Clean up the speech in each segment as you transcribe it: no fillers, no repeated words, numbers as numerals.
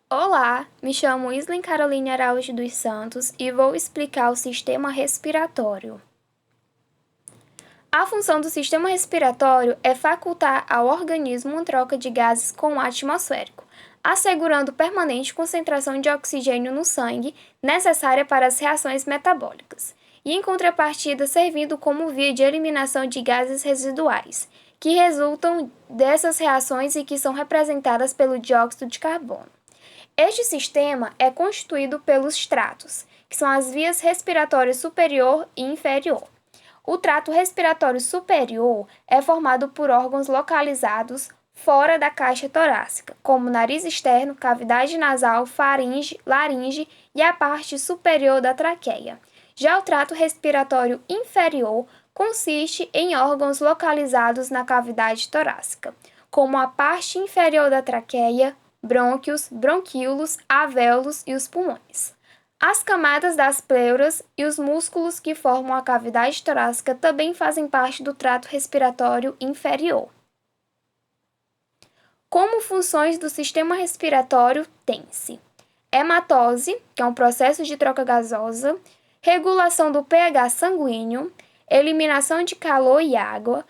Olá, me chamo Islen Caroline Araújo dos Santos e vou explicar o sistema respiratório. A função do sistema respiratório é facultar ao organismo uma troca de gases com o ar atmosférico, assegurando permanente concentração de oxigênio no sangue necessária para as reações metabólicas, e em contrapartida servindo como via de eliminação de gases residuais, que resultam dessas reações e que são representadas pelo dióxido de carbono. Este sistema é constituído pelos tratos, que são as vias respiratórias superior e inferior. O trato respiratório superior é formado por órgãos localizados fora da caixa torácica, como nariz externo, cavidade nasal, faringe, laringe e a parte superior da traqueia. Já o trato respiratório inferior consiste em órgãos localizados na cavidade torácica, como a parte inferior da traqueia, brônquios, bronquíolos, alvéolos e os pulmões. As camadas das pleuras e os músculos que formam a cavidade torácica também fazem parte do trato respiratório inferior. Como funções do sistema respiratório tem-se hematose, que é um processo de troca gasosa, regulação do pH sanguíneo, eliminação de calor e água,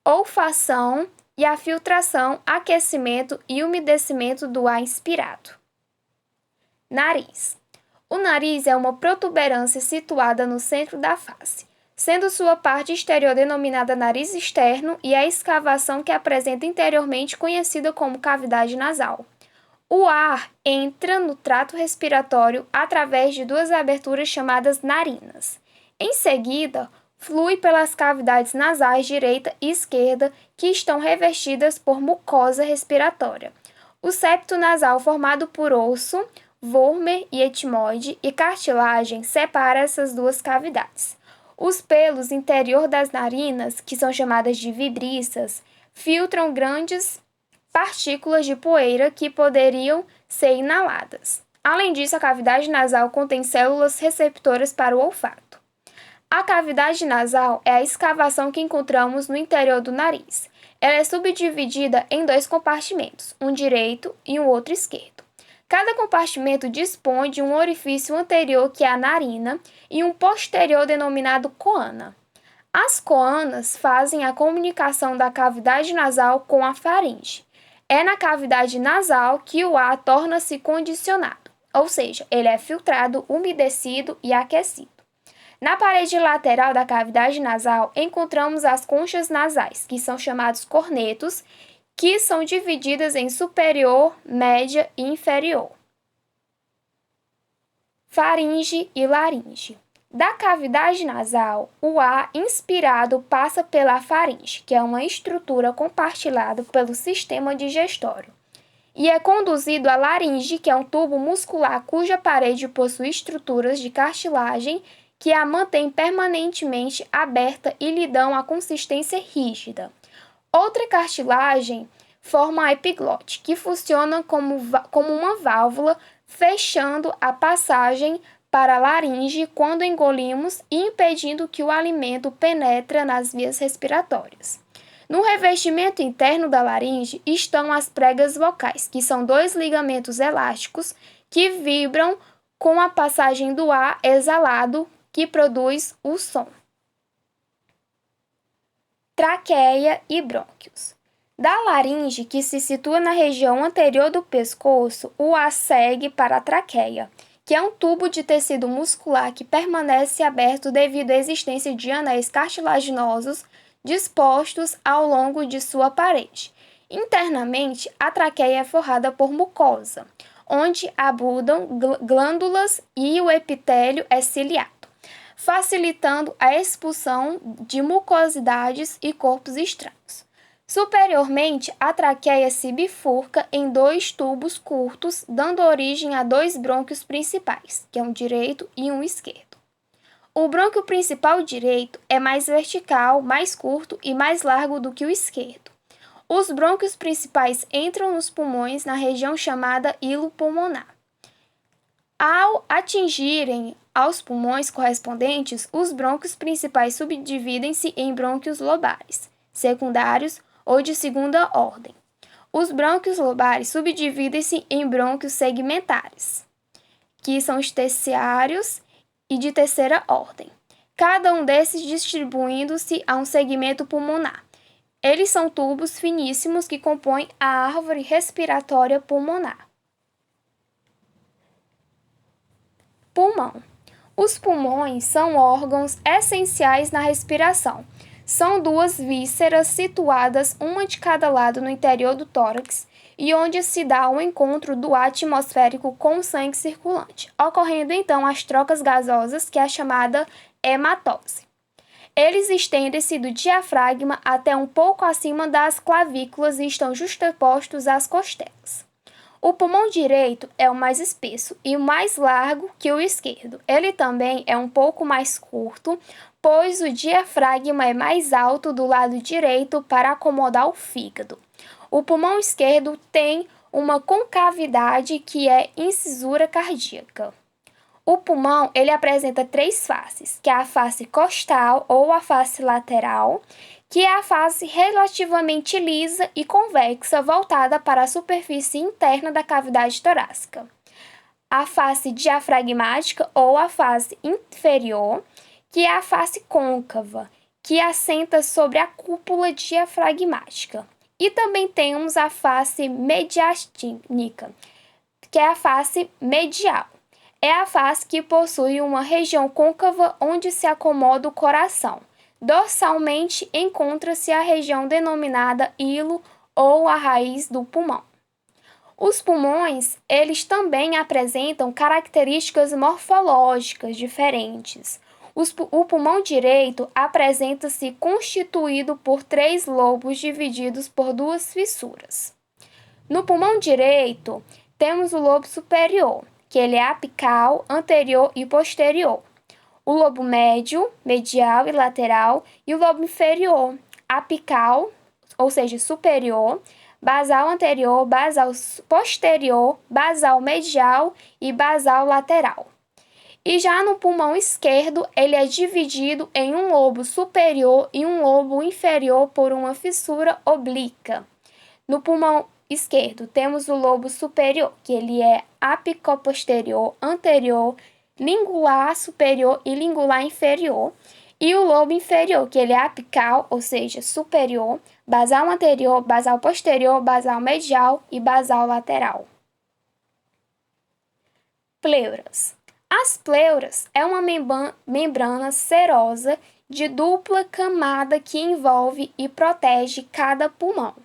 olfação e a filtração, aquecimento e umedecimento do ar inspirado. Nariz. O nariz é uma protuberância situada no centro da face, sendo sua parte exterior denominada nariz externo e a escavação que apresenta interiormente conhecida como cavidade nasal. O ar entra no trato respiratório através de duas aberturas chamadas narinas. Em seguida, flui pelas cavidades nasais direita e esquerda, que estão revestidas por mucosa respiratória. O septo nasal, formado por osso, vômer e etimoide e cartilagem, separa essas duas cavidades. Os pelos interior das narinas, que são chamadas de vibriças, filtram grandes partículas de poeira que poderiam ser inaladas. Além disso, a cavidade nasal contém células receptoras para o olfato. A cavidade nasal é a escavação que encontramos no interior do nariz. Ela é subdividida em dois compartimentos, um direito e um outro esquerdo. Cada compartimento dispõe de um orifício anterior, que é a narina, e um posterior denominado coana. As coanas fazem a comunicação da cavidade nasal com a faringe. É na cavidade nasal que o ar torna-se condicionado, ou seja, ele é filtrado, umedecido e aquecido. Na parede lateral da cavidade nasal, encontramos as conchas nasais, que são chamados cornetos, que são divididas em superior, média e inferior. Faringe e laringe. Da cavidade nasal, o ar inspirado passa pela faringe, que é uma estrutura compartilhada pelo sistema digestório, e é conduzido à laringe, que é um tubo muscular cuja parede possui estruturas de cartilagem que a mantém permanentemente aberta e lhe dão a consistência rígida. Outra cartilagem forma a epiglote, que funciona como uma válvula, fechando a passagem para a laringe quando engolimos e impedindo que o alimento penetre nas vias respiratórias. No revestimento interno da laringe estão as pregas vocais, que são dois ligamentos elásticos que vibram com a passagem do ar exalado, que produz o som. Traqueia e brônquios. Da laringe, que se situa na região anterior do pescoço, o ar segue para a traqueia, que é um tubo de tecido muscular que permanece aberto devido à existência de anéis cartilaginosos dispostos ao longo de sua parede. Internamente, a traqueia é forrada por mucosa, onde abundam glândulas e o epitélio é ciliado, facilitando a expulsão de mucosidades e corpos estranhos. Superiormente, a traqueia se bifurca em dois tubos curtos, dando origem a dois brônquios principais, que é um direito e um esquerdo. O brônquio principal direito é mais vertical, mais curto e mais largo do que o esquerdo. Os brônquios principais entram nos pulmões na região chamada hilo pulmonar. Ao atingirem aos pulmões correspondentes, os brônquios principais subdividem-se em brônquios lobares, secundários ou de segunda ordem. Os brânquios lobares subdividem-se em brânquios segmentares, que são os terciários e de terceira ordem, cada um desses distribuindo-se a um segmento pulmonar. Eles são tubos finíssimos que compõem a árvore respiratória pulmonar. Pulmão. Os pulmões são órgãos essenciais na respiração. São duas vísceras situadas uma de cada lado no interior do tórax e onde se dá o encontro do ar atmosférico com o sangue circulante, ocorrendo então as trocas gasosas, que é a chamada hematose. Eles estendem-se do diafragma até um pouco acima das clavículas e estão justapostos às costelas. O pulmão direito é o mais espesso e o mais largo que o esquerdo. Ele também é um pouco mais curto, pois o diafragma é mais alto do lado direito para acomodar o fígado. O pulmão esquerdo tem uma concavidade que é incisura cardíaca. O pulmão ele apresenta três faces, que é a face costal ou a face lateral, que é a face relativamente lisa e convexa voltada para a superfície interna da cavidade torácica. A face diafragmática ou a face inferior, que é a face côncava, que assenta sobre a cúpula diafragmática. E também temos a face mediastínica, que é a face medial. É a face que possui uma região côncava onde se acomoda o coração. Dorsalmente encontra-se a região denominada hilo ou a raiz do pulmão. Os pulmões, eles também apresentam características morfológicas diferentes. O pulmão direito apresenta-se constituído por 3 lobos divididos por 2 fissuras. No pulmão direito, temos o lobo superior, que ele é apical, anterior e posterior. O lobo médio, medial e lateral, e o lobo inferior, apical, ou seja, superior, basal anterior, basal posterior, basal medial e basal lateral. E já no pulmão esquerdo, ele é dividido em um lobo superior e um lobo inferior por uma fissura oblíqua. No pulmão esquerdo, temos o lobo superior, que ele é apicoposterior, anterior, lingular superior e lingular inferior. E o lobo inferior, que ele é apical, ou seja, superior, basal anterior, basal posterior, basal medial e basal lateral. Pleuras. As pleuras é uma membrana serosa de dupla camada que envolve e protege cada pulmão.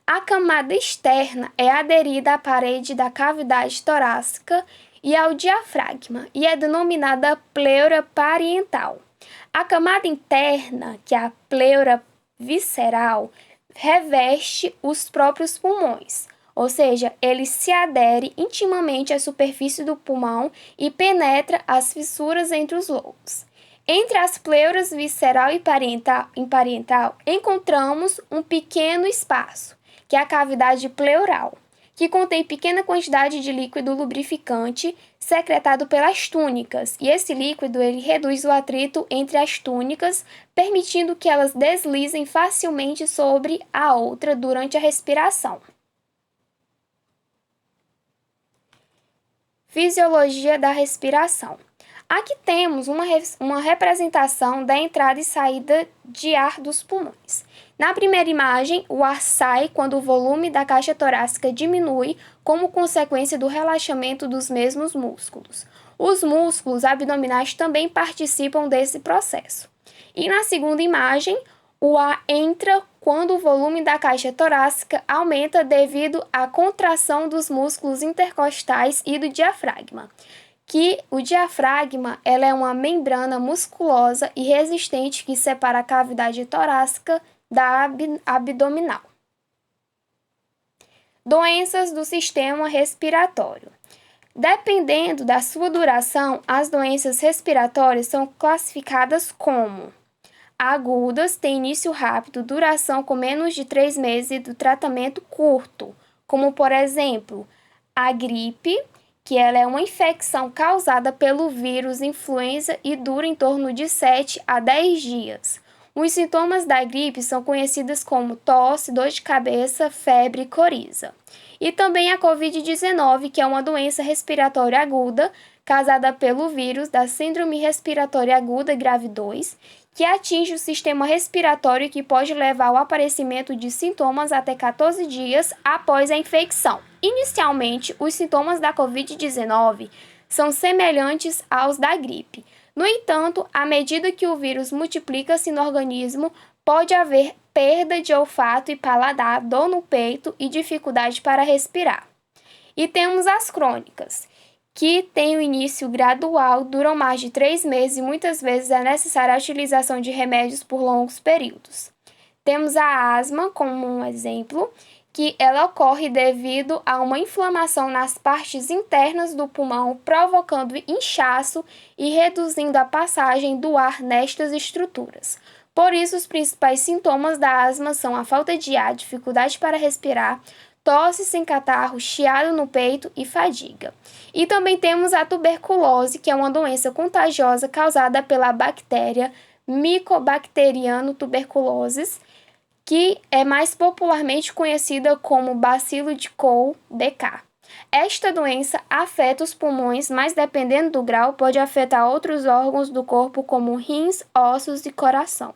A camada externa é aderida à parede da cavidade torácica e ao diafragma e é denominada pleura parietal. A camada interna, que é a pleura visceral, reveste os próprios pulmões, ou seja, ele se adere intimamente à superfície do pulmão e penetra as fissuras entre os lobos. Entre as pleuras visceral e parietal, encontramos um pequeno espaço, que é a cavidade pleural, que contém pequena quantidade de líquido lubrificante secretado pelas túnicas, e esse líquido ele reduz o atrito entre as túnicas, permitindo que elas deslizem facilmente sobre a outra durante a respiração. Fisiologia da respiração. Aqui temos uma representação da entrada e saída de ar dos pulmões. Na primeira imagem, o ar sai quando o volume da caixa torácica diminui como consequência do relaxamento dos mesmos músculos. Os músculos abdominais também participam desse processo. E na segunda imagem, o ar entra quando o volume da caixa torácica aumenta devido à contração dos músculos intercostais e do diafragma. Que o diafragma ela é uma membrana musculosa e resistente que separa a cavidade torácica da abdominal. Doenças do sistema respiratório. Dependendo da sua duração, as doenças respiratórias são classificadas como agudas, têm início rápido, duração com menos de 3 meses e do tratamento curto, como por exemplo, a gripe, que ela é uma infecção causada pelo vírus influenza e dura em torno de 7 a 10 dias. Os sintomas da gripe são conhecidos como tosse, dor de cabeça, febre e coriza. E também a Covid-19, que é uma doença respiratória aguda causada pelo vírus da Síndrome Respiratória Aguda Grave 2, que atinge o sistema respiratório e que pode levar ao aparecimento de sintomas até 14 dias após a infecção. Inicialmente, os sintomas da Covid-19 são semelhantes aos da gripe. No entanto, à medida que o vírus multiplica-se no organismo, pode haver perda de olfato e paladar, dor no peito e dificuldade para respirar. E temos as crônicas, que têm um início gradual, duram mais de 3 meses e muitas vezes é necessária a utilização de remédios por longos períodos. Temos a asma como um exemplo, que ela ocorre devido a uma inflamação nas partes internas do pulmão, provocando inchaço e reduzindo a passagem do ar nestas estruturas. Por isso, os principais sintomas da asma são a falta de ar, dificuldade para respirar, tosse sem catarro, chiado no peito e fadiga. E também temos a tuberculose, que é uma doença contagiosa causada pela bactéria Mycobacterium tuberculosis, que é mais popularmente conhecida como bacilo de Koch BK. Esta doença afeta os pulmões, mas dependendo do grau, pode afetar outros órgãos do corpo, como rins, ossos e coração.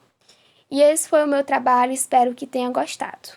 E esse foi o meu trabalho, espero que tenha gostado.